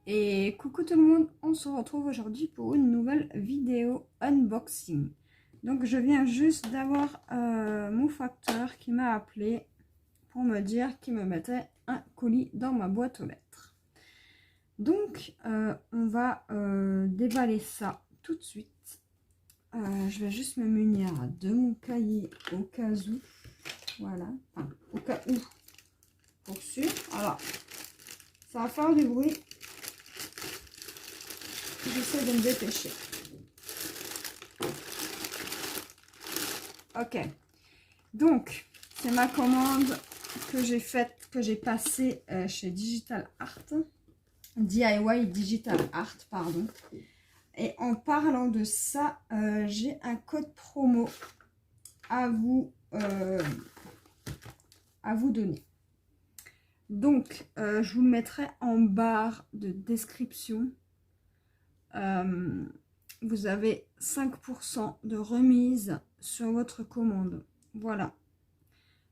Et coucou tout le monde, on se retrouve aujourd'hui pour une nouvelle vidéo unboxing. Donc je viens juste d'avoir mon facteur qui m'a appelé pour me dire qu'il me mettait un colis dans ma boîte aux lettres. Donc on va déballer ça tout de suite. Je vais juste me munir de mon cahier au cas où. Voilà, enfin, au cas où, pour sûr. Alors, ça va faire du bruit. J'essaie de me dépêcher. Ok. Donc, c'est ma commande que j'ai faite, que j'ai passée chez Digital Art. DIY Digital Art, pardon. Et en parlant de ça, j'ai un code promo à vous donner. Donc, je vous le mettrai en barre de description. Vous avez 5% de remise sur votre commande. Voilà.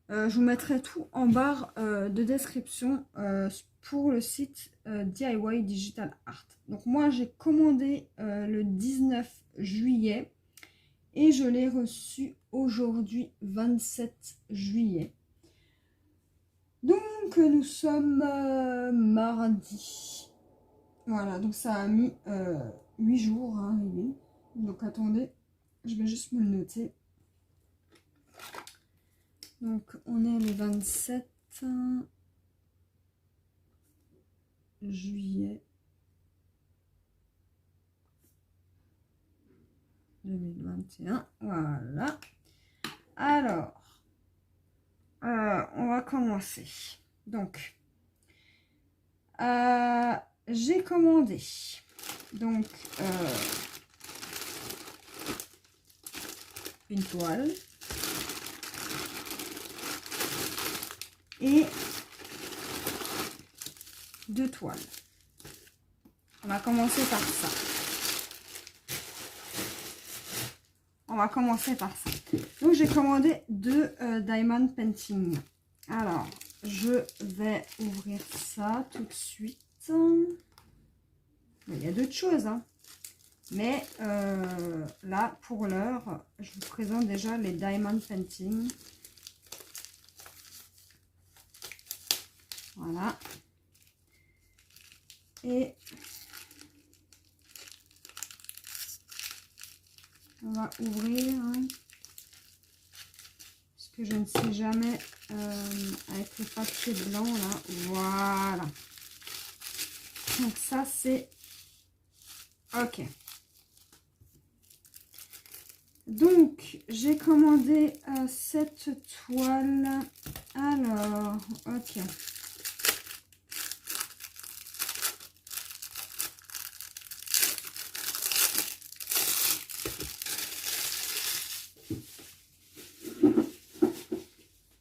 Je vous mettrai tout en barre de description pour le site DIY Digital Art. Donc moi, j'ai commandé le 19 juillet et je l'ai reçu aujourd'hui, 27 juillet. Donc, nous sommes mardi. Voilà, donc ça a mis 8 jours à arriver. Donc attendez, je vais juste me le noter. Donc on est le 27 juillet 2021. Voilà. Alors, on va commencer. Donc, j'ai commandé donc une toile et 2 toiles. On va commencer par ça. Donc j'ai commandé 2 diamond painting. Alors je vais ouvrir ça tout de suite. Il y a d'autres choses, hein. Mais là, pour l'heure, je vous présente déjà les diamond painting. Voilà. Et on va ouvrir, hein, parce que je ne sais jamais avec le papier blanc là. Voilà. Donc ça c'est ok. Donc j'ai commandé cette toile. Alors ok.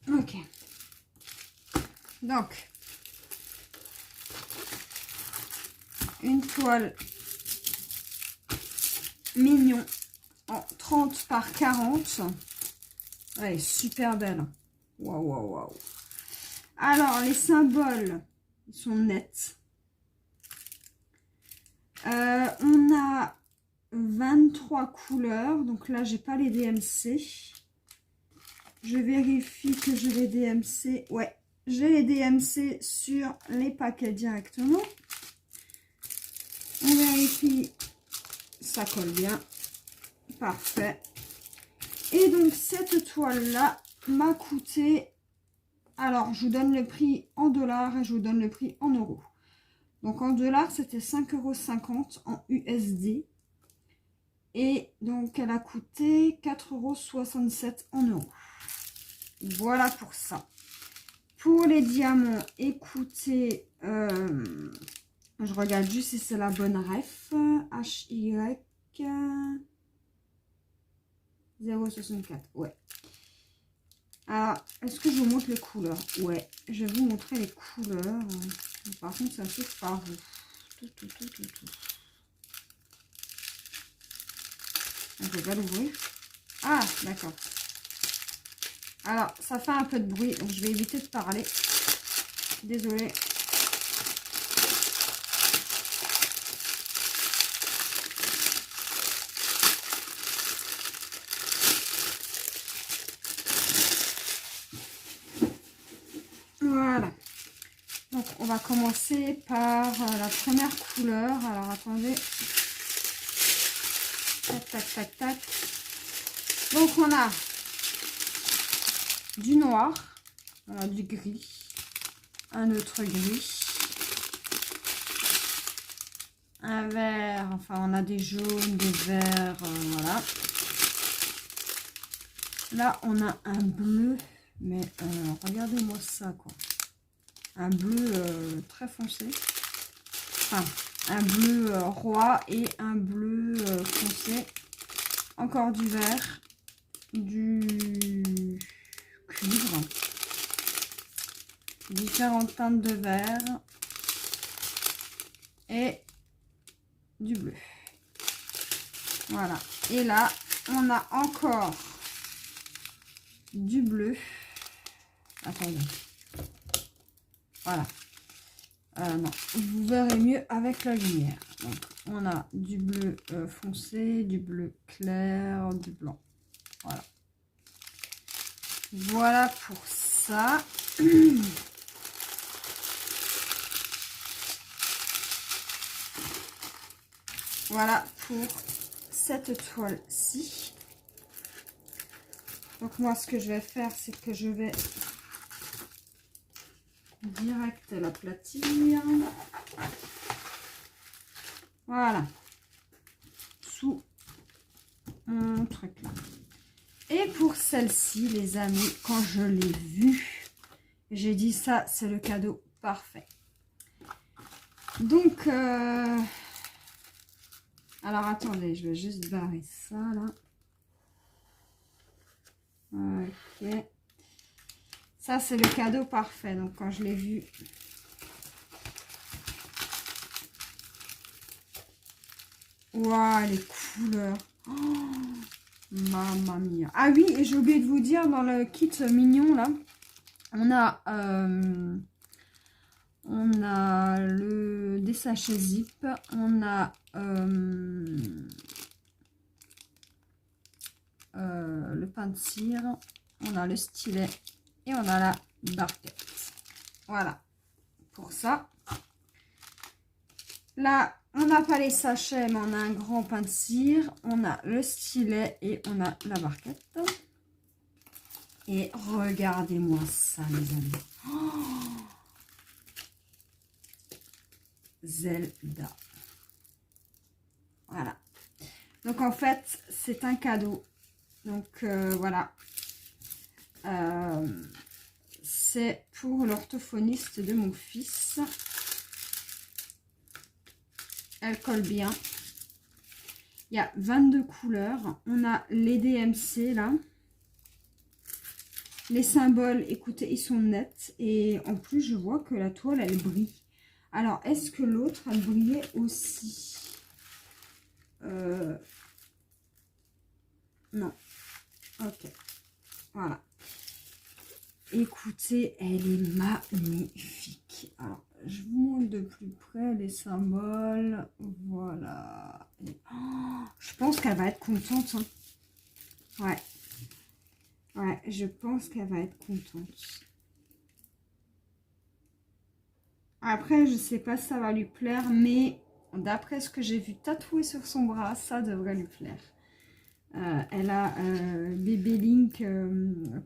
Ok. Donc une toile mignon en 30 par 40. Elle est super belle. Waouh, waouh, waouh. Alors, les symboles, ils sont nets. On a 23 couleurs. Donc là, j'ai pas les DMC. Je vérifie que j'ai les DMC. Ouais, j'ai les DMC sur les paquets directement. On vérifie. Ça colle bien. Parfait. Et donc, cette toile-là m'a coûté... Alors, je vous donne le prix en dollars et je vous donne le prix en euros. Donc, en dollars, c'était 5,50 € en USD. Et donc, elle a coûté 4,67 € en euros. Voilà pour ça. Pour les diamants, écoutez, je regarde juste si c'est la bonne ref. HY 0,64. Ouais. Alors, est-ce que je vous montre les couleurs? Ouais, je vais vous montrer les couleurs. Par contre, ça s'ouvre par vous. Tout. Je vais pas l'ouvrir. Ah, d'accord. Alors, ça fait un peu de bruit, donc je vais éviter de parler. Désolée. commencer par la première couleur. Alors, attendez. Tac, tac, tac, tac. Donc, on a du noir, du gris, un autre gris, un vert, enfin, on a des jaunes, des verts, voilà. Là, on a un bleu, mais regardez-moi ça, quoi. Un bleu très foncé. Enfin, un bleu roi et un bleu foncé. Encore du vert, du cuivre, différentes teintes de vert et du bleu. Voilà. Et là, on a encore du bleu. Attendez. Voilà. Non, vous verrez mieux avec la lumière. Donc, on a du bleu foncé, du bleu clair, du blanc. Voilà. Voilà pour ça. Voilà pour cette toile-ci. Donc, moi, ce que je vais faire, c'est que je vais direct l'aplatir. Voilà. Sous mon truc là. Et pour celle-ci, les amis, quand je l'ai vue, j'ai dit ça, c'est le cadeau parfait. Donc, alors attendez, je vais juste barrer ça là. Ok. Ça, c'est le cadeau parfait. Donc, quand je l'ai vu, waouh, les couleurs. Oh, mamma mia. Ah oui, et j'ai oublié de vous dire, dans le kit mignon, là, on a des sachets zip, on a le pain de cire, on a le stylet et on a la barquette. Voilà, pour ça. Là, on n'a pas les sachets, mais on a un grand pain de cire, on a le stylet et on a la barquette. Et regardez-moi ça, les amis. Oh, Zelda. Voilà. Donc, en fait, c'est un cadeau. Donc, voilà. C'est pour l'orthophoniste de mon fils. Elle colle bien. Il y a 22 couleurs. On a les DMC, là. Les symboles, écoutez, ils sont nets. Et en plus, je vois que la toile, elle brille. Alors, est-ce que l'autre, elle brillait aussi? Non. Ok. Voilà. Écoutez, elle est magnifique. Alors, je vous montre de plus près les symboles. Voilà. Et, oh, je pense qu'elle va être contente. Hein. Ouais. Ouais, je pense qu'elle va être contente. Après, je sais pas si ça va lui plaire, mais d'après ce que j'ai vu tatouer sur son bras, ça devrait lui plaire. Elle a bébé Link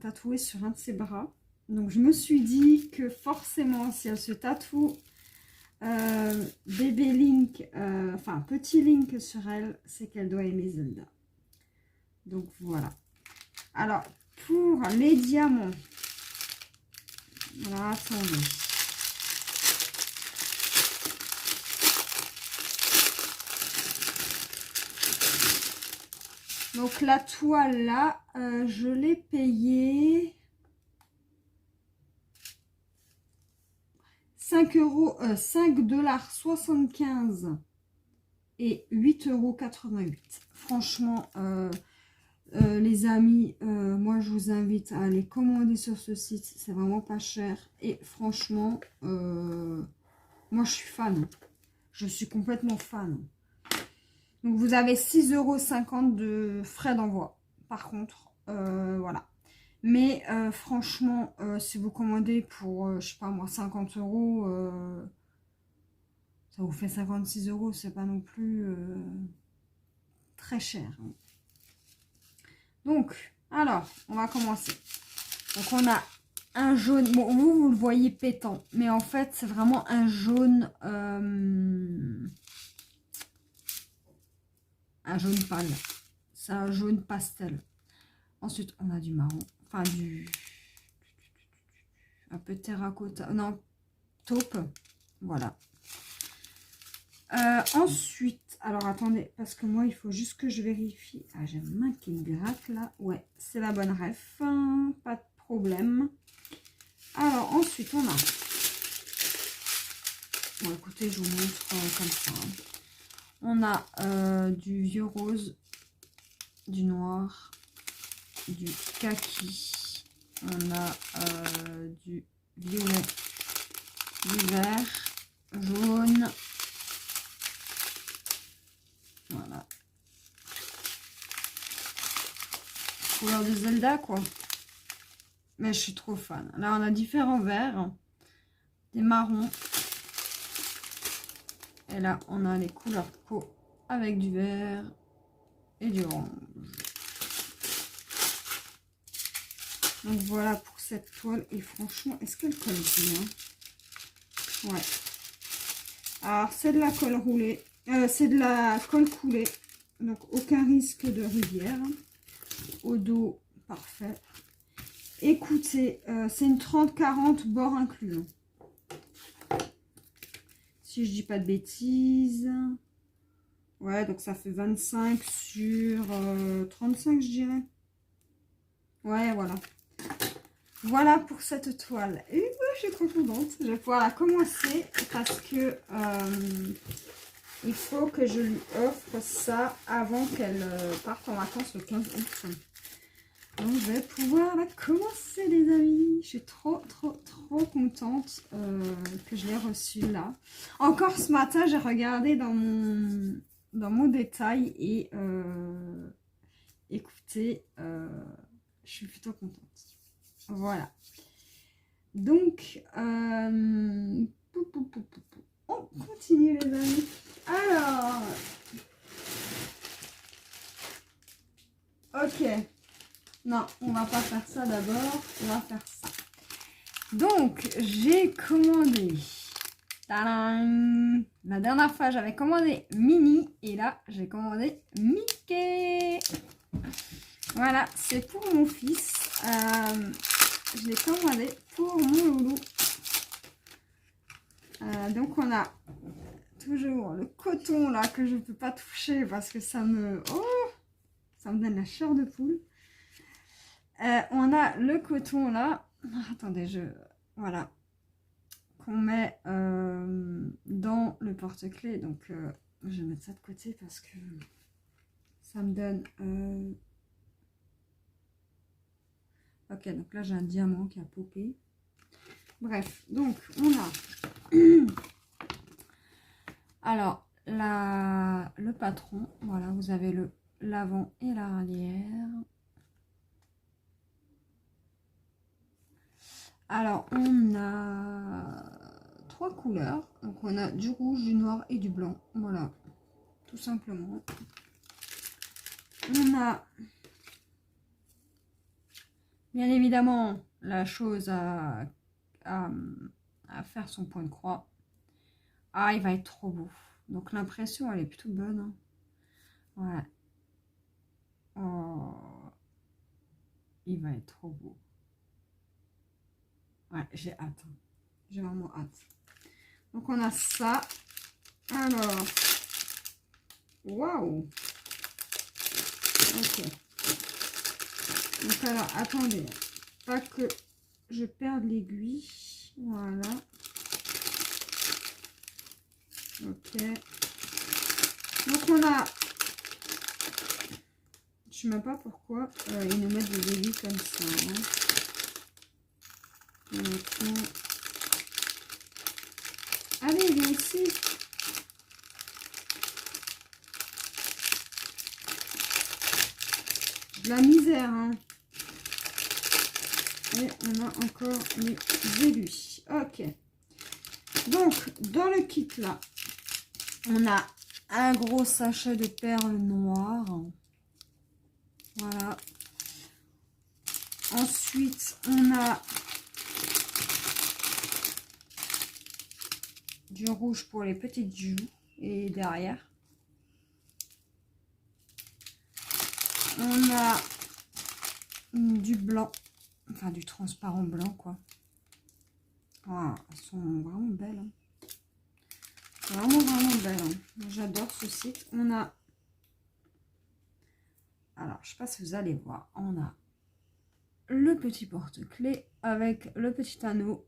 tatoué sur un de ses bras. Donc, je me suis dit que forcément, si elle se tatoue bébé Link, enfin petit Link sur elle, c'est qu'elle doit aimer Zelda. Donc, voilà. Alors, pour les diamants, alors attendez. Donc la toile là, je l'ai payée 5,75 € et 8,88 €. Franchement, les amis, moi je vous invite à aller commander sur ce site. C'est vraiment pas cher. Et franchement, moi je suis fan. Je suis complètement fan. Donc, vous avez 6,50 € de frais d'envoi. Par contre, voilà. Mais franchement, si vous commandez pour, je sais pas moi, 50 euros, ça vous fait 56 euros. C'est pas non plus très cher, hein. Donc, alors, on va commencer. Donc, on a un jaune. Bon, vous le voyez pétant. Mais en fait, c'est vraiment un jaune. Un jaune pâle. C'est un jaune pastel. Ensuite, on a du marron. Enfin, un peu terracotta. Non, taupe. Voilà. Ensuite, alors attendez, parce que moi, il faut juste que je vérifie. Ah, j'ai ma main qui me gratte là. Ouais, c'est la bonne ref. Pas de problème. Alors, ensuite, on a... Bon, écoutez, je vous montre comme ça, hein. On a du vieux rose, du noir, du kaki. On a du violet, du vert, jaune. Voilà. Couleur de Zelda, quoi. Mais je suis trop fan. Là, on a différents verts. Des marrons. Et là, on a les couleurs peau avec du vert et du orange. Donc, voilà pour cette toile. Et franchement, est-ce qu'elle colle bien? Ouais. Alors, c'est de la colle roulée. C'est de la colle coulée. Donc, aucun risque de rivière. Au dos, parfait. Écoutez, c'est une 30-40 bord inclus. Si je dis pas de bêtises. Ouais, donc ça fait 25 sur 35, je dirais. Ouais, voilà. Voilà pour cette toile. Et moi, je suis trop contente. Je vais pouvoir la commencer parce que il faut que je lui offre ça avant qu'elle parte en vacances le 15 août. Donc, je vais pouvoir la commencer, les amis. Je suis trop contente que je l'ai reçue là. Encore ce matin, j'ai regardé dans mon détail et écoutez, je suis plutôt contente. Voilà. Donc, on continue, les amis. Alors, ok. Non, on va pas faire ça d'abord. On va faire ça. Donc, j'ai commandé. Tadam! La dernière fois, j'avais commandé Minnie. Et là, j'ai commandé Mickey. Voilà, c'est pour mon fils. Je l'ai commandé pour mon loulou. Donc, on a toujours le coton là que je ne peux pas toucher parce que ça me... Oh, ça me donne la chair de poule. On a le coton là. Attendez, voilà. Qu'on met dans le porte-clés. Donc, je vais mettre ça de côté parce que ça me donne... Ok, donc là, j'ai un diamant qui a popé. Bref, donc, on a... Alors, le patron. Voilà, vous avez l'avant et l'arrière. Alors, on a 3 couleurs. Donc, on a du rouge, du noir et du blanc. Voilà, tout simplement. On a, bien évidemment, la chose à faire son point de croix. Ah, il va être trop beau. Donc, l'impression, elle est plutôt bonne, hein. Ouais. Oh, il va être trop beau. Ouais, j'ai hâte. J'ai vraiment hâte. Donc, on a ça. Alors, waouh. Ok. Donc, alors, attendez. Pas que je perde l'aiguille. Voilà. Ok. Donc, on a... Je sais même pas pourquoi ils nous mettent des aiguilles comme ça, hein. Honnêtement. Allez, viens ici. De la misère, hein. Et on a encore les aiguilles. Ok. Donc, dans le kit là, on a un gros sachet de perles noires. Voilà. Ensuite, on a du rouge pour les petites joues et derrière. On a du blanc, enfin du transparent blanc quoi. Ah, elles sont vraiment belles. Hein. Vraiment belles. Hein. J'adore ce site. On a, alors je sais pas si vous allez voir, on a le petit porte-clés avec le petit anneau.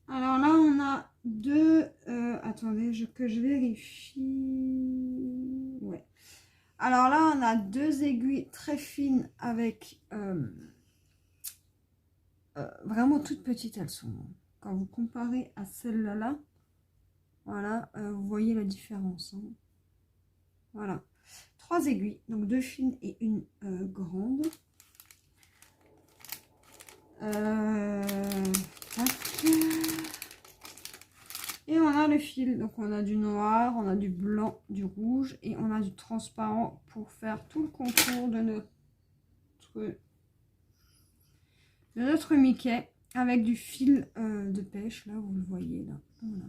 Alors là, on a deux... attendez, que je vérifie. Ouais. Alors là, on a deux aiguilles très fines avec... vraiment toutes petites, elles sont. Quand vous comparez à celle-là, voilà, vous voyez la différence. Hein. Voilà. Trois aiguilles, donc deux fines et une grande. Et on a le fil, donc on a du noir, on a du blanc, du rouge et on a du transparent pour faire tout le contour de notre Mickey avec du fil de pêche, là vous le voyez là, voilà.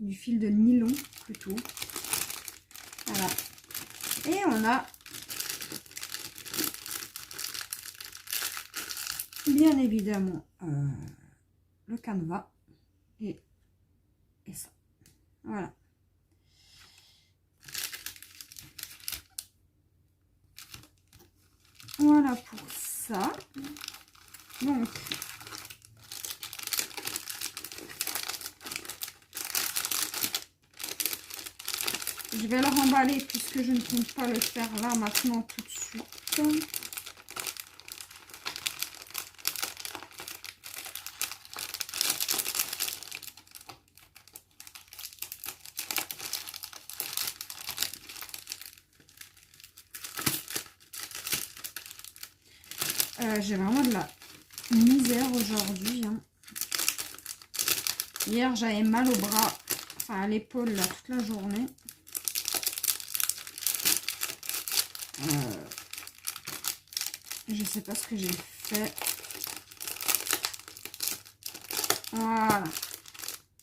Du fil de nylon plutôt. Voilà. Et on a bien évidemment le canevas et ça. Voilà. Voilà pour ça. Donc, je vais le remballer puisque je ne compte pas le faire là maintenant tout de suite. J'ai vraiment de la misère aujourd'hui. Hein. Hier, j'avais mal au bras, enfin à l'épaule là toute la journée. Je sais pas ce que j'ai fait. Voilà.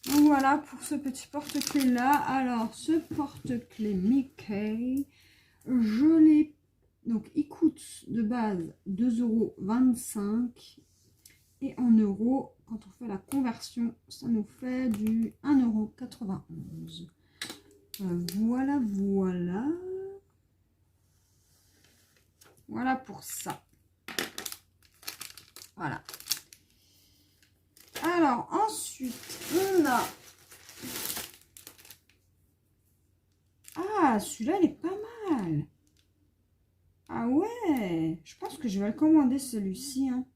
Donc voilà pour ce petit porte-clés là. Alors ce porte-clés Mickey, je l'ai. Donc il coûte de base 2,25 € et en euros, quand on fait la conversion, ça nous fait du 1,91 €. Voilà, voilà. Voilà pour ça. Voilà. Alors ensuite, on a... Ah, celui-là, il est pas mal. Ah ouais, je pense que je vais le commander celui-ci. Hein.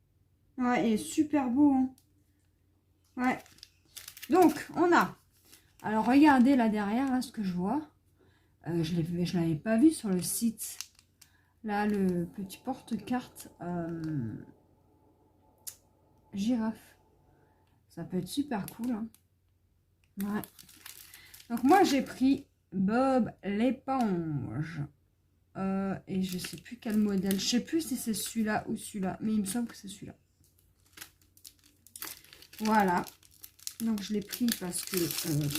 Ouais, il est super beau. Hein. Ouais. Donc, on a... Alors, regardez là derrière, là, ce que je vois. Je l'avais pas vu sur le site. Là, le petit porte-carte girafe. Ça peut être super cool. Hein. Ouais. Donc, moi, j'ai pris Bob l'éponge. Et je sais plus quel modèle. Je sais plus si c'est celui-là ou celui-là. Mais il me semble que c'est celui-là. Voilà. Donc, je l'ai pris parce que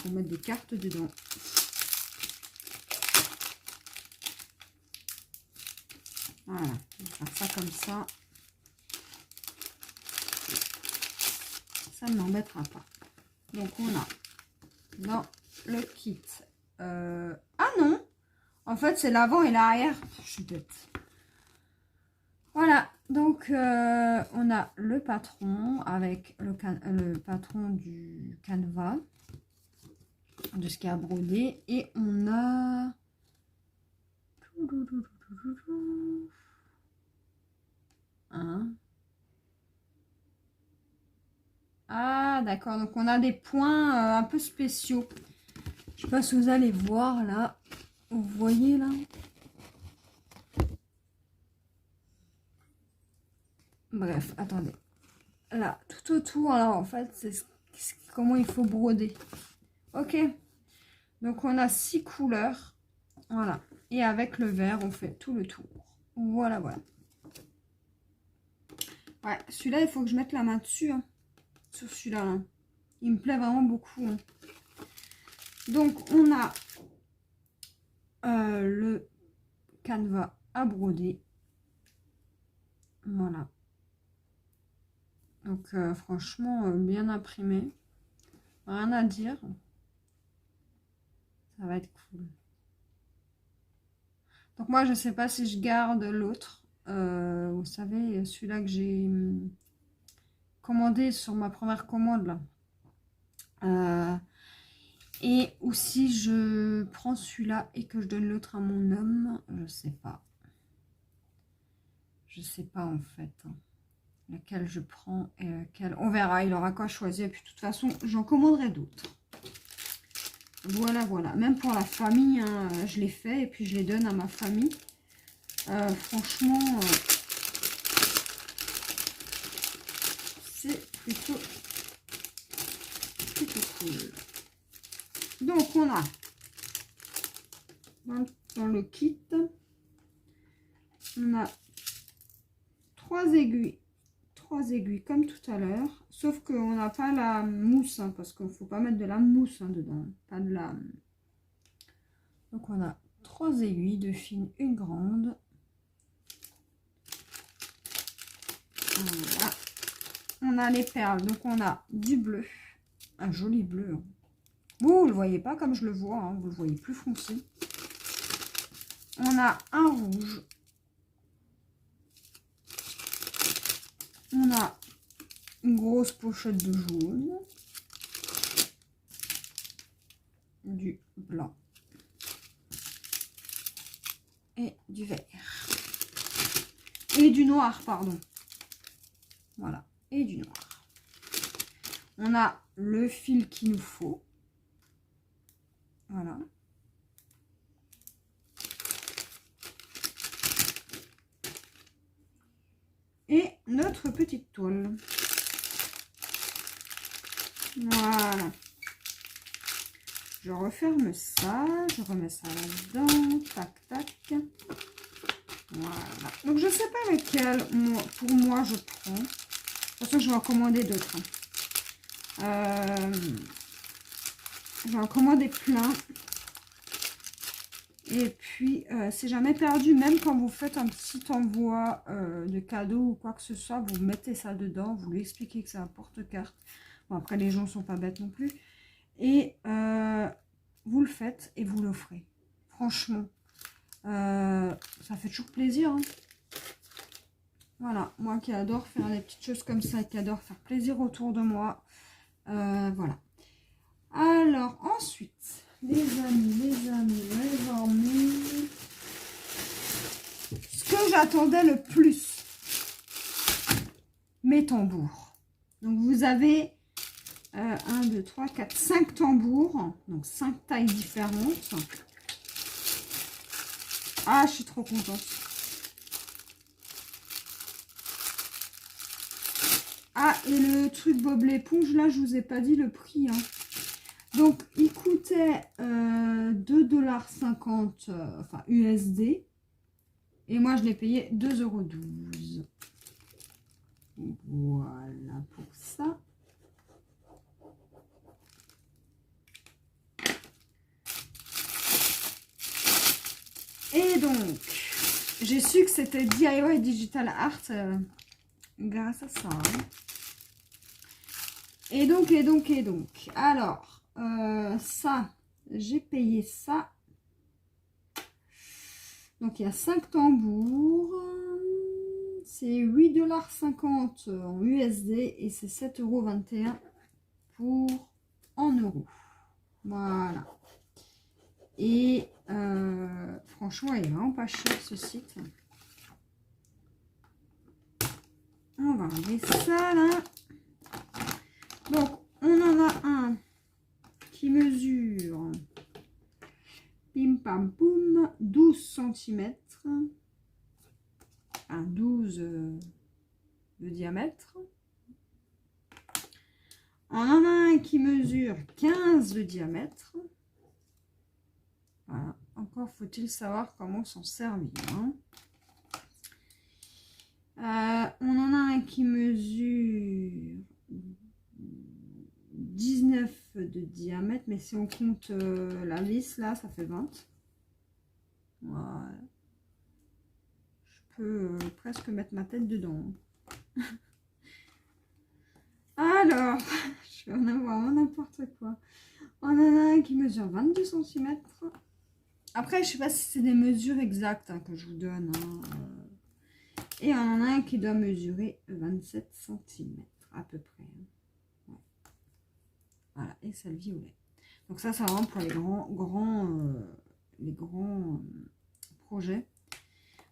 pour mettre des cartes dedans. Voilà. On va faire ça comme ça. Ça ne m'embêtera pas. Donc, on a dans le kit. Ah non! En fait, c'est l'avant et l'arrière. Je suis bête. Voilà. Donc, on a le patron avec le patron du canevas, de ce qu'il y a brodé. Et on a... Ah, d'accord. Donc, on a des points un peu spéciaux. Je sais pas si vous allez voir là. Vous voyez là? Bref, attendez. Là, tout autour, là, en fait, c'est comment il faut broder. Ok. Donc, on a 6 couleurs. Voilà. Et avec le vert, on fait tout le tour. Voilà, voilà. Ouais, celui-là, il faut que je mette la main dessus. Hein, sur celui-là. Hein. Il me plaît vraiment beaucoup. Hein. Donc, on a le canevas à broder. Voilà. Donc, franchement, bien imprimé. Rien à dire. Ça va être cool. Donc, moi, je ne sais pas si je garde l'autre. Vous savez, celui-là que j'ai commandé sur ma première commande, là. Et aussi, je prends celui-là et que je donne l'autre à mon homme. Je sais pas. Je sais pas, en fait. Hein, lequel je prends et lequel... On verra, il aura qu'à choisir. Et puis, de toute façon, j'en commanderai d'autres. Voilà, voilà. Même pour la famille, hein, je les fais et puis je les donne à ma famille. Franchement, c'est plutôt cool. Donc, on a dans le kit, on a 3 aiguilles. 3 aiguilles comme tout à l'heure. Sauf qu'on n'a pas la mousse, hein, parce qu'il ne faut pas mettre de la mousse hein, dedans. Pas de la... Donc, on a 3 aiguilles, 2 fines, une grande. Voilà. On a les perles, donc on a du bleu. Un joli bleu. Hein. Vous ne le voyez pas comme je le vois, hein, vous le voyez plus foncé. On a un rouge. On a une grosse pochette de jaune. Du blanc. Et du vert. Et du noir, pardon. Voilà. Et du noir. On a le fil qu'il nous faut. Voilà. Et notre petite toile. Voilà. Je referme ça. Je remets ça là-dedans. Tac, tac. Voilà. Donc, je ne sais pas lequel, pour moi, je prends. De toute façon, je vais en commander d'autres. Je vais en commander plein. Et puis, c'est jamais perdu, même quand vous faites un petit envoi de cadeau ou quoi que ce soit, vous mettez ça dedans, vous lui expliquez que c'est un porte-carte. Bon, après, les gens ne sont pas bêtes non plus. Et vous le faites et vous l'offrez. Franchement, ça fait toujours plaisir. Hein. Voilà, moi qui adore faire des petites choses comme ça, qui adore faire plaisir autour de moi. Voilà. Alors, ensuite, les amis, ce que j'attendais le plus, mes tambours. Donc, vous avez 1, 2, 3, 4, 5 tambours. Donc, 5 tailles différentes. Ah, je suis trop contente. Ah, et le truc Bob l'éponge, là, je vous ai pas dit le prix. Hein. Donc, il coûtait 2,50 $, enfin USD. Et moi, je l'ai payé 2,12 €. Voilà pour ça. Et donc, j'ai su que c'était DIY Digital Art grâce à ça. Hein. Et donc. Alors, ça, j'ai payé ça. Donc, il y a 5 tambours. C'est 8,50 $ en USD et c'est 7,21 € pour en euros. Voilà. Et franchement, il est vraiment pas cher ce site. On va enlever ça là. Donc, on en a un qui mesure pim pam poum 12 cm. Un 12 de de diamètre. On en a un qui mesure 15 de diamètre. Voilà. Encore faut-il savoir comment s'en servir. Hein. On en a un qui mesure 19 de diamètre, mais si on compte la vis, là, ça fait 20. Voilà. Je peux presque mettre ma tête dedans. Alors, je vais en avoir n'importe quoi. On en a un qui mesure 22 cm. Après, je sais pas si c'est des mesures exactes hein, que je vous donne. Hein. Et on en a un qui doit mesurer 27 cm à peu près. Ouais. Voilà, et c'est le violet. Donc ça, c'est vraiment pour les grands projets.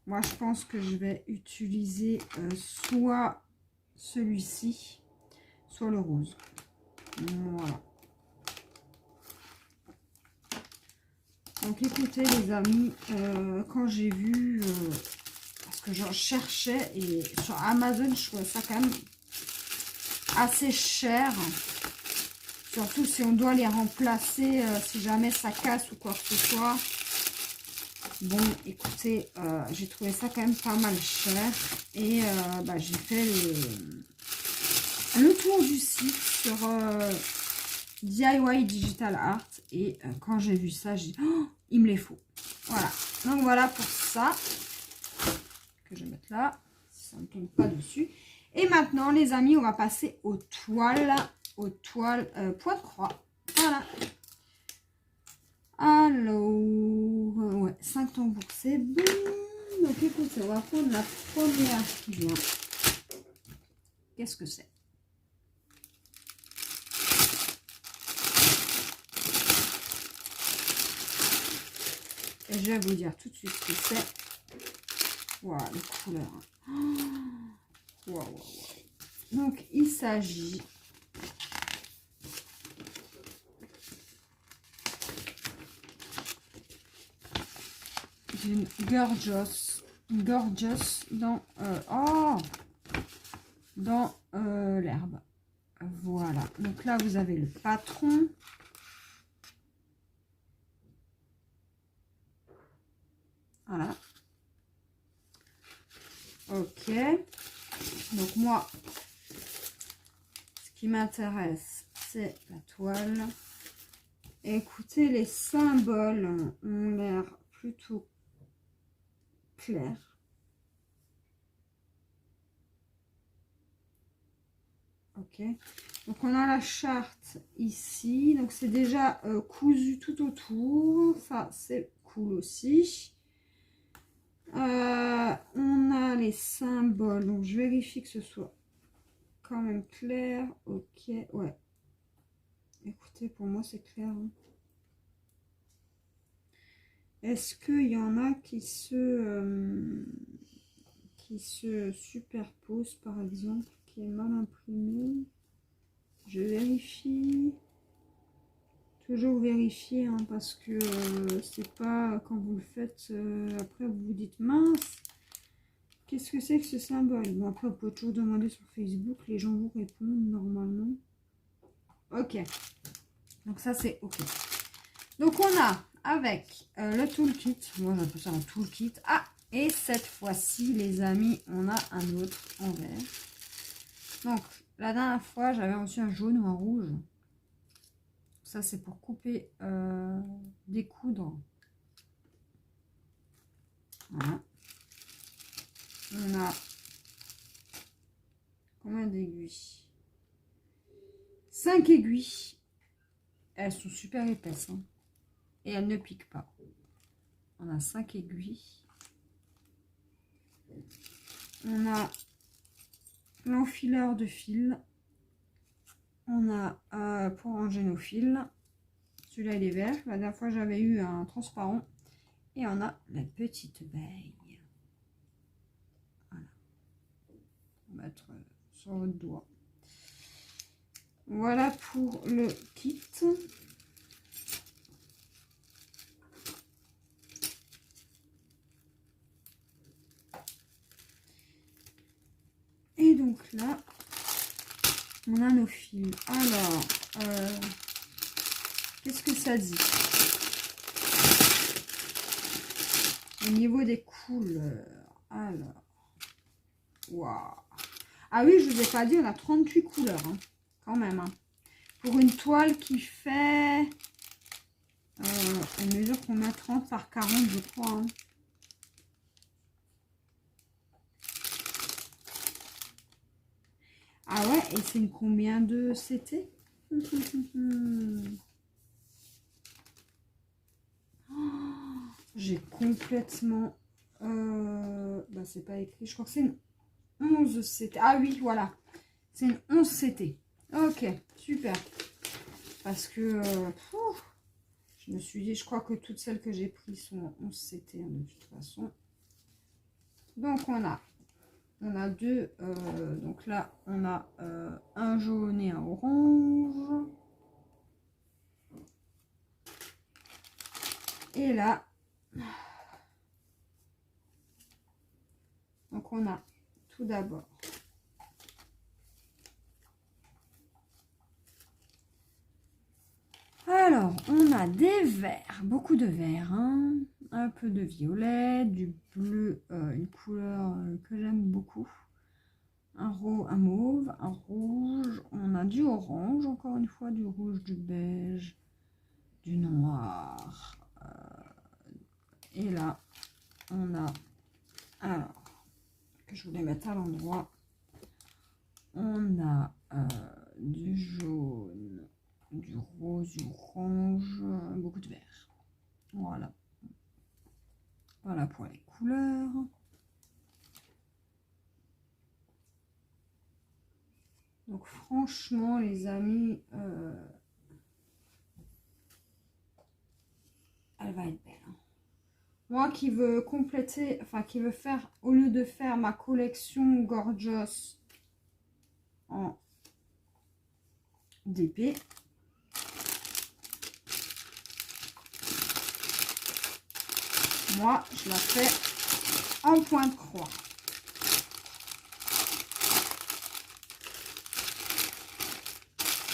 Moi, je pense que je vais utiliser soit celui-ci, soit le rose. Voilà. Donc écoutez les amis, quand j'ai vu, parce que je cherchais et sur Amazon je trouvais ça quand même assez cher. Surtout si on doit les remplacer, si jamais ça casse ou quoi que ce soit. Bon écoutez, j'ai trouvé ça quand même pas mal cher. Et j'ai fait le tour du site sur DIY Digital Art et quand j'ai vu ça, j'ai dit oh, il me les faut. Voilà. Donc voilà pour ça que je vais mettre là, si ça ne tombe pas dessus. Et maintenant les amis, on va passer aux toiles point de croix. Voilà. Alors, ouais, 5 tambours, c'est bon. Donc écoutez, on va prendre la première qui vient. Qu'est-ce que c'est? Et je vais vous dire tout de suite ce que c'est. Voilà, les couleurs. Wow, wow, wow. Donc, il s'agit d'une gorgeous dans l'herbe. Voilà. Donc là, vous avez le patron. Voilà. Ok. Donc moi, ce qui m'intéresse, c'est la toile. Écoutez, les symboles ont l'air plutôt clairs. Ok. Donc on a la charte ici. Donc c'est déjà cousu tout autour. Ça, c'est cool aussi. On a les symboles, donc je vérifie que ce soit quand même clair. Ok, ouais. Écoutez, pour moi c'est clair. Hein. Est-ce qu'il y en a qui se superposent par exemple, qui est mal imprimé? Je vérifie. Toujours vérifier hein, parce que c'est pas quand vous le faites, après vous vous dites mince. Qu'est-ce que c'est que ce symbole? Bon, après, vous pouvez toujours demander sur Facebook. Les gens vous répondent normalement. Ok. Donc, ça, c'est ok. Donc, on a avec le toolkit. Moi, j'appelle ça un toolkit. Ah, et cette fois-ci, les amis, on a un autre en vert. Donc, la dernière fois, j'avais reçu un jaune ou un rouge. Ça, c'est pour couper, découdre. Voilà. On a combien d'aiguilles? 5 aiguilles. Elles sont super épaisses. Hein. Et elles ne piquent pas. On a 5 aiguilles. On a l'enfileur de fil. On a pour ranger nos fils. Celui-là, il est vert. La dernière fois, j'avais eu un transparent. Et on a la petite baille. Voilà. On va mettre sur votre doigt. Voilà pour le kit. Et donc Alors, qu'est-ce que ça dit? Au niveau des couleurs. Alors, waouh. Ah oui, je ne vous ai pas dit, on a 38 couleurs, hein, quand même. Hein. Pour une toile qui fait... elle mesure combien? 30 par 40, je crois. Hein. Ah ouais, et c'est une combien de CT? J'ai complètement... bah, c'est pas écrit. Je crois que c'est une 11 CT. Ah oui, voilà. C'est une 11 CT. Ok, super. Parce que... je me suis dit, je crois que toutes celles que j'ai prises sont 11 CT hein, de toute façon. Donc, on a deux. Donc là, on a un jaune et un orange. Et là... Donc, on a tout d'abord alors, on a des verts, beaucoup de verts, hein, un peu de violet, du bleu, une couleur que j'aime beaucoup, un mauve, un rouge, on a du orange, encore une fois, du rouge, du beige, du noir, et là, on a, alors, que je voulais mettre à l'endroit, on a du jaune, du rose, du orange, beaucoup de vert. Voilà. Voilà pour les couleurs. Donc franchement les amis, elle va être belle. Hein. Moi qui veux compléter, enfin qui veux faire, au lieu de faire ma collection Gorgeous en DP, moi je la fais en point de croix.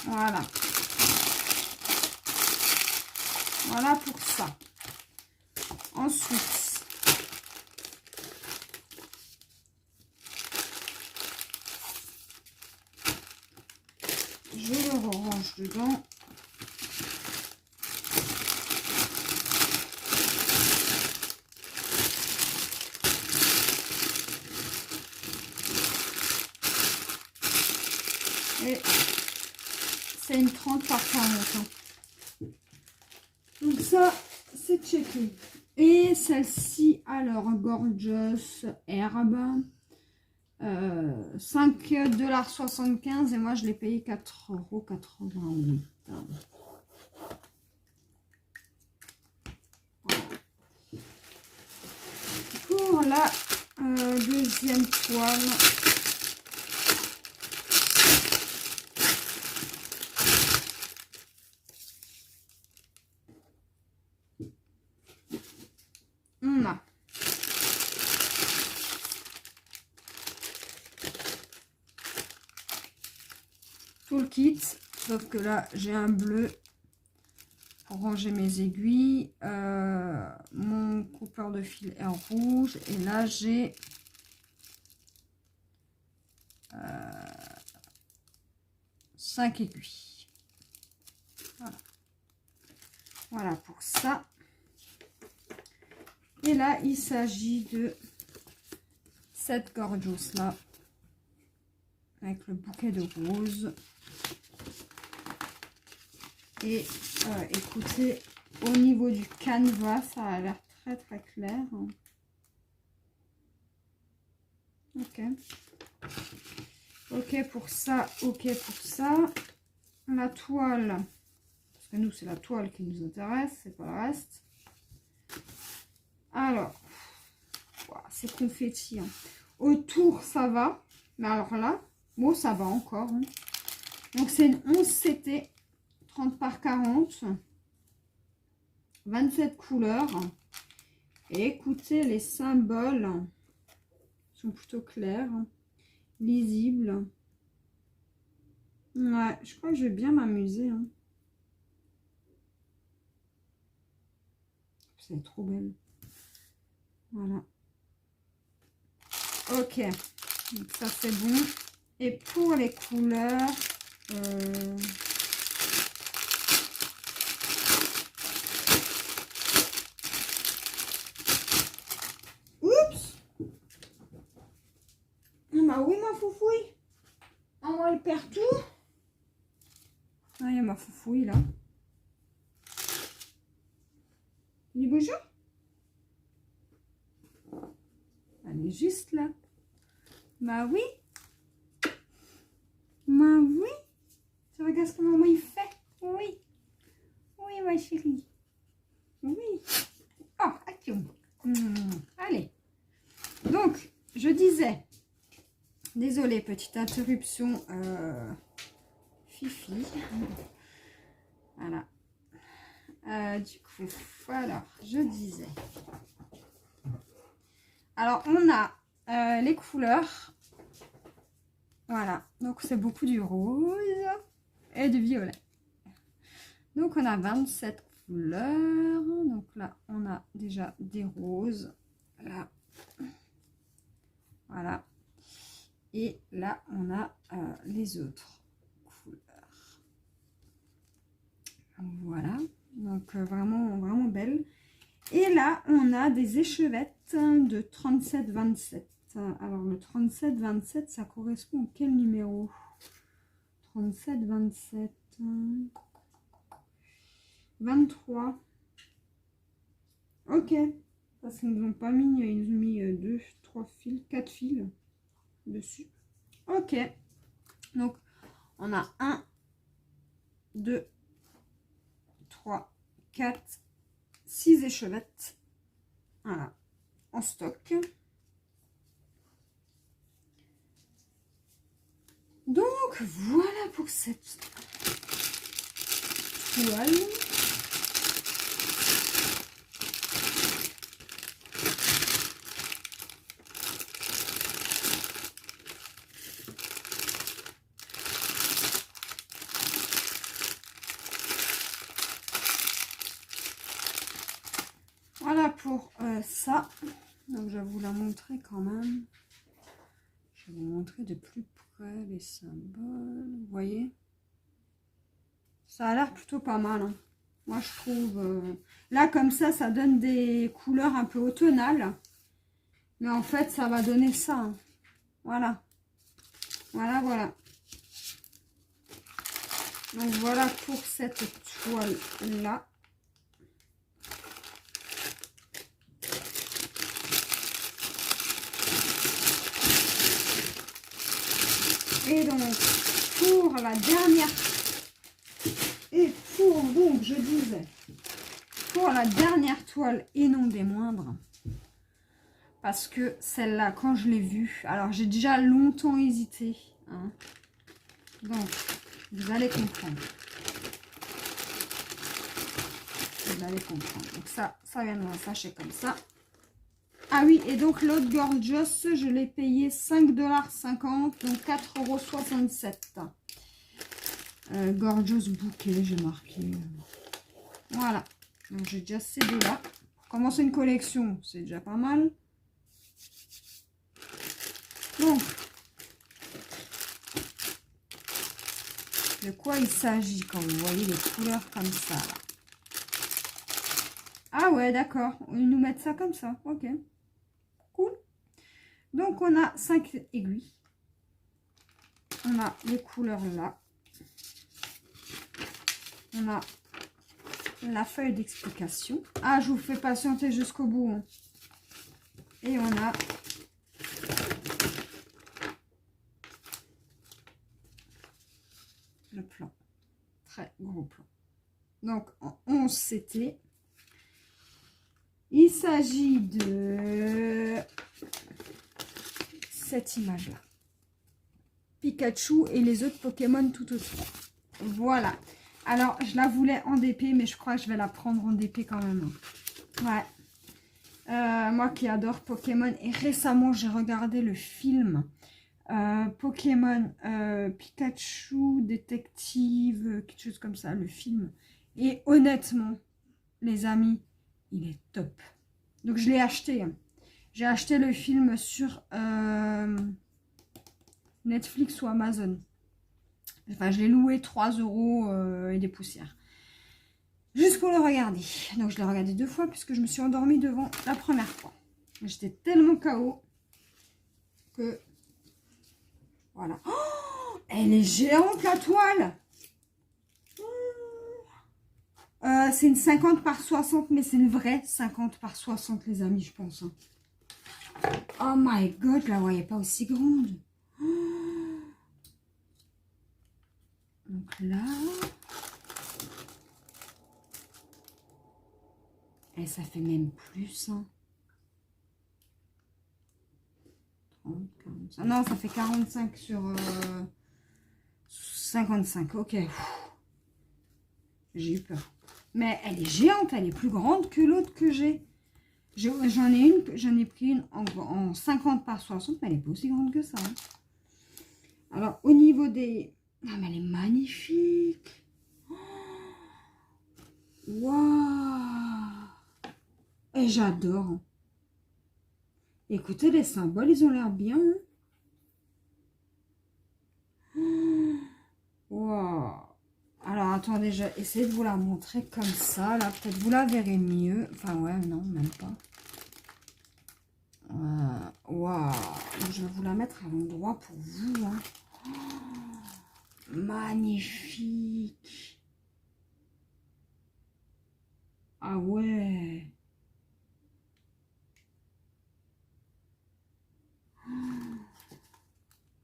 Voilà. Voilà pour ça. Ensuite, je le range dedans. Et c'est une 30 par 40. Hein. Donc ça, c'est checké. Et celle-ci, alors, Gorgeous Herbe. 5,75 $. Et moi, je l'ai payé 4,88 €. Pour la deuxième toile. On a tout le kit, sauf que là j'ai un bleu pour ranger mes aiguilles, mon coupeur de fil est en rouge et là j'ai 5 aiguilles. Voilà. Voilà pour ça. Et là il s'agit de cette Gorgeous là avec le bouquet de roses. Et écoutez, au niveau du canevas, ça a l'air très très clair. Ok. Ok pour ça, ok pour ça. La toile, parce que nous c'est la toile qui nous intéresse, c'est pas le reste. Alors, c'est confetti. Hein. Autour ça va, mais alors là, bon ça va encore. Hein. Donc c'est une 11 CT. 30 par 40, 27 couleurs. Et écoutez, les symboles sont plutôt clairs, lisibles. Ouais, je crois que je vais bien m'amuser. Hein. C'est trop belle. Voilà. Ok. Donc ça, c'est bon. Et pour les couleurs... Oups! Ah bah oui, ma foufouille. Ah, moi, elle perd tout. Ah, il y a ma foufouille, là. Dis bonjour. Elle est juste là. Bah oui. Bah oui. Tu regardes ce que maman il fait. Oui. Oui, ma chérie. Oui. Oh, attention. Allez. Donc, je disais... Désolée, petite interruption. Fifi. Voilà. Du coup, alors, je disais. Alors, on a les couleurs. Voilà. Donc, c'est beaucoup du rose et du violet. Donc, on a 27 couleurs. Donc, là, on a déjà des roses. Là. Voilà. Et là, on a les autres couleurs. Voilà. Donc, vraiment belle. Et là, on a des échevettes de 37-27. Alors, le 37-27, ça correspond à quel numéro? 37-27. 23. Ok. Parce qu'ils nous ont pas mis, ils nous ont mis 2, 3 fils, 4 fils dessus. Ok. Donc, on a 1, 2, 3, 4, 6 échevettes. Voilà. En stock. Donc, voilà pour cette toile. Voilà pour ça. Donc, je vais vous la montrer quand même. Je vais vous montrer de plus près les symboles. Vous voyez? Ça a l'air plutôt pas mal. Hein. Moi, je trouve... là, comme ça donne des couleurs un peu automnales. Mais en fait, ça va donner ça. Hein. Voilà. Voilà. Donc, voilà pour cette toile-là. Et donc, pour la dernière... Et pour, donc, je disais, pour la dernière toile et non des moindres, parce que celle-là, quand je l'ai vue, alors j'ai déjà longtemps hésité, hein, donc vous allez comprendre. Vous allez comprendre. Donc ça vient dans un sachet comme ça. Ah oui, et donc l'autre Gorgeous, je l'ai payé 5,50 $, donc 4,67 €. Gorgeous bouquet, j'ai marqué. Voilà. Donc j'ai déjà ces deux-là. Pour commencer une collection, c'est déjà pas mal. Donc, de quoi il s'agit quand vous voyez les couleurs comme ça là? Ah ouais, d'accord. Ils nous mettent ça comme ça. Ok. Cool. Donc, on a 5 aiguilles. On a les couleurs là. On a la feuille d'explication. Ah, je vous fais patienter jusqu'au bout. Hein. Et on a le plan. Très gros plan. Donc, en 11 CT. Il s'agit de cette image-là. Pikachu et les autres Pokémon tout autour. Voilà. Alors, je la voulais en DP, mais je crois que je vais la prendre en DP quand même. Ouais. Moi qui adore Pokémon. Et récemment, j'ai regardé le film Pokémon Pikachu Détective, quelque chose comme ça, le film. Et honnêtement, les amis, il est top. Donc je l'ai acheté. Hein. J'ai acheté le film sur Netflix ou Amazon. Enfin, je l'ai loué 3 € et des poussières. Juste pour le regarder. Donc je l'ai regardé 2 fois puisque je me suis endormie devant la première fois. J'étais tellement KO que... Voilà. Oh, elle est géante la toile. C'est une 50 par 60, mais c'est une vraie 50 par 60, les amis, je pense. Hein. Oh my god, je la voyais pas aussi grande. Donc là... Et ça fait même plus. Hein. 30, 45. Non, ça fait 45 sur 55. Ok. J'ai eu peur. Mais elle est géante, elle est plus grande que l'autre que j'ai. J'en ai pris une en 50 par 60, mais elle n'est pas aussi grande que ça. Hein. Alors, au niveau des... Ah, mais elle est magnifique. Waouh. Et j'adore. Hein. Écoutez, les symboles, ils ont l'air bien. Hein. Waouh. Alors, attendez, je vais essayer de vous la montrer comme ça. Là, peut-être vous la verrez mieux. Enfin, ouais, non, même pas. Waouh. Je vais vous la mettre à l'endroit pour vous. Hein. Oh, magnifique. Ah ouais.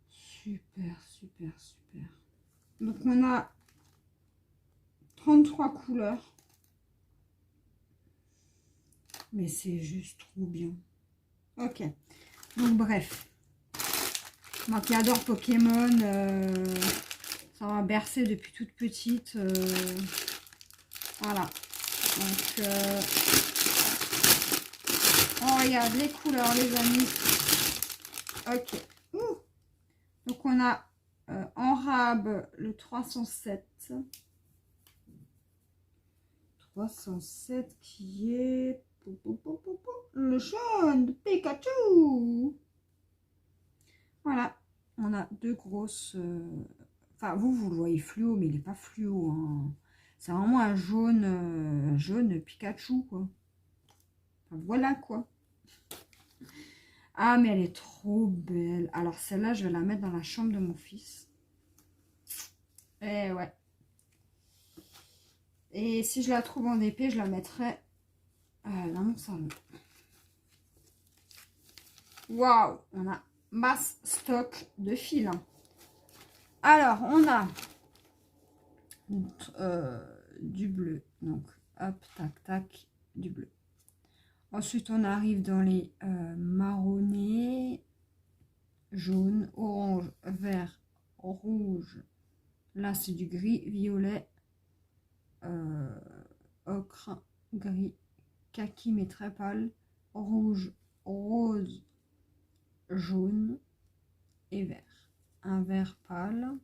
Super, super, super. Donc, on a 33 couleurs. Mais c'est juste trop bien. Ok. Donc, bref. Moi qui adore Pokémon, ça m'a bercé depuis toute petite. Voilà. Donc, on regarde les couleurs, les amis. Ok. Ouh. Donc, on a en rab le 307. 307 qui est le jaune de Pikachu. Voilà. On a deux grosses... Enfin, vous le voyez fluo, mais il n'est pas fluo. Hein. C'est vraiment un jaune Pikachu, quoi. Enfin, voilà, quoi. Ah, mais elle est trop belle. Alors, celle-là, je vais la mettre dans la chambre de mon fils. Et ouais. Et si je la trouve en épée, je la mettrai dans mon salon. Waouh! On a masse stock de fils. Hein. Alors, on a du bleu. Donc, hop, tac, tac, du bleu. Ensuite, on arrive dans les marronnés, jaune, orange, vert, rouge. Là, c'est du gris, violet, ocre, gris, kaki, mais très pâle, rouge, rose, jaune et vert. Un vert pâle.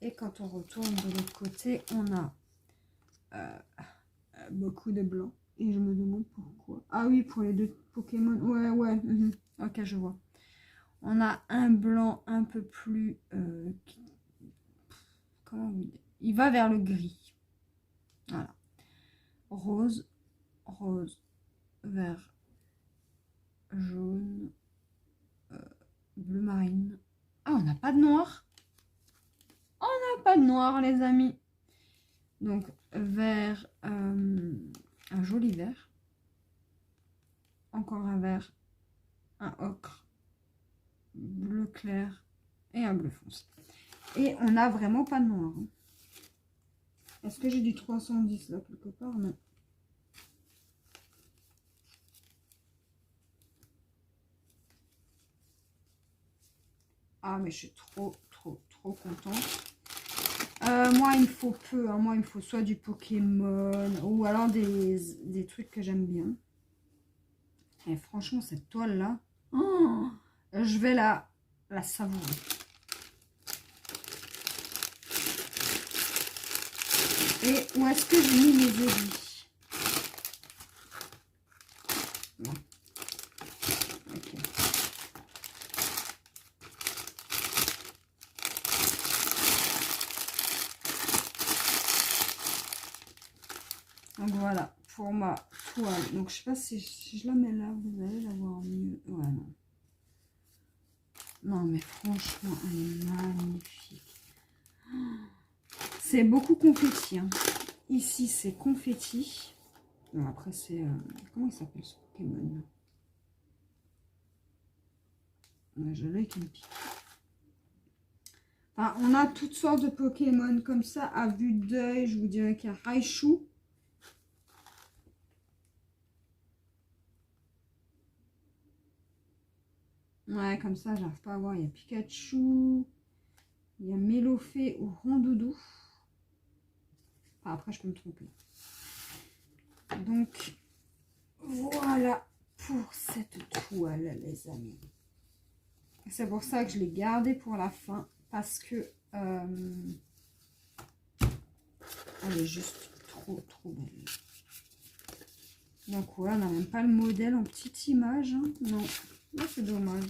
Et quand on retourne de l'autre côté, on a beaucoup de blanc. Et je me demande pourquoi. Ah oui, pour les deux Pokémon. Ouais, ouais. Ok, je vois. On a un blanc un peu plus... comment vous dire? Il va vers le gris. Voilà. Rose, rose, vert, jaune, bleu marine. Ah, on n'a pas de noir. On n'a pas de noir, les amis. Donc, vert, un joli vert. Encore un vert, un ocre, bleu clair et un bleu foncé. Et on n'a vraiment pas de noir. Hein. Est-ce que j'ai du 310 là quelque part? Non. Ah, mais je suis trop contente. Moi, il me faut peu. Hein. Moi, il me faut soit du Pokémon ou alors des trucs que j'aime bien. Et franchement, cette toile-là, oh, je vais la la savourer. Et où est-ce que j'ai mis les aiguilles? Bon. Ok. Donc voilà, pour ma toile. Donc je sais pas si je la mets là, vous allez la voir mieux. Ouais, non. Non, mais franchement, elle est magnifique. C'est beaucoup confetti. Hein. Ici, c'est confetti. Bon, après, c'est... comment il s'appelle ce Pokémon? J'ai l'œil qui me pique. Enfin, on a toutes sortes de Pokémon comme ça. À vue d'œil, je vous dirais qu'il y a Raichu. Ouais, comme ça, j'arrive pas à voir. Il y a Pikachu. Il y a Mélofée ou Rondoudou. Enfin, après, je peux me tromper. Donc, voilà pour cette toile, les amis. C'est pour ça que je l'ai gardée pour la fin. Parce que elle est juste trop belle. Donc, ouais, on n'a même pas le modèle en petite image. Hein. Non, là, c'est dommage.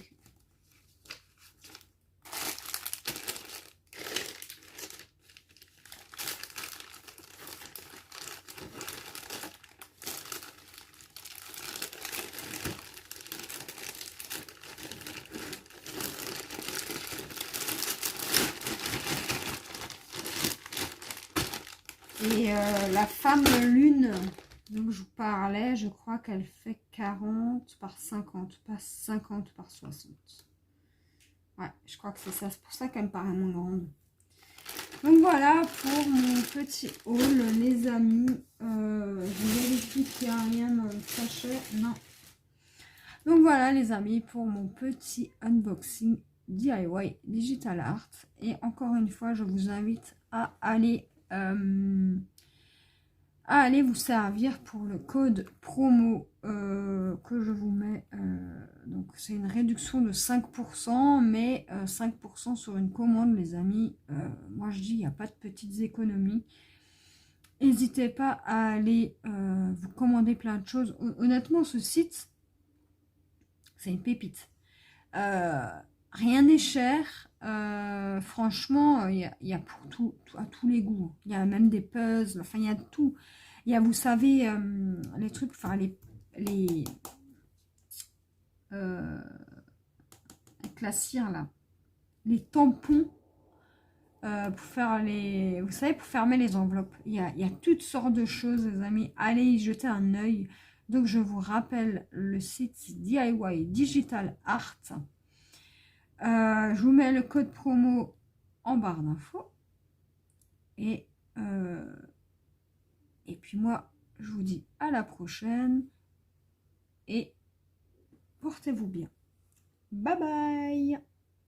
Et la femme lune, donc je vous parlais, je crois qu'elle fait 40 par 50, pas 50 par 60. Ouais, je crois que c'est ça. C'est pour ça qu'elle me paraît moins grande. Donc voilà pour mon petit haul, les amis. Je vérifie qu'il n'y a rien dans le sachet. Non. Donc voilà, les amis, pour mon petit unboxing DIY Digital Art. Et encore une fois, je vous invite à aller vous servir pour le code promo que je vous mets. Donc c'est une réduction de 5%, mais 5% sur une commande, les amis. Moi je dis, il n'y a pas de petites économies. N'hésitez pas à aller vous commander plein de choses. Honnêtement, ce site, c'est une pépite. Rien n'est cher. Franchement, il y a pour tout, à tous les goûts. Il y a même des puzzles. Enfin, il y a tout. Il y a, vous savez, les trucs, enfin, avec la cire, là. Les tampons pour faire les... Vous savez, pour fermer les enveloppes. Il y a toutes sortes de choses, les amis. Allez y jeter un œil. Donc, je vous rappelle le site DIY Digital Art. Je vous mets le code promo en barre d'infos. Et puis moi, je vous dis à la prochaine. Et portez-vous bien. Bye bye.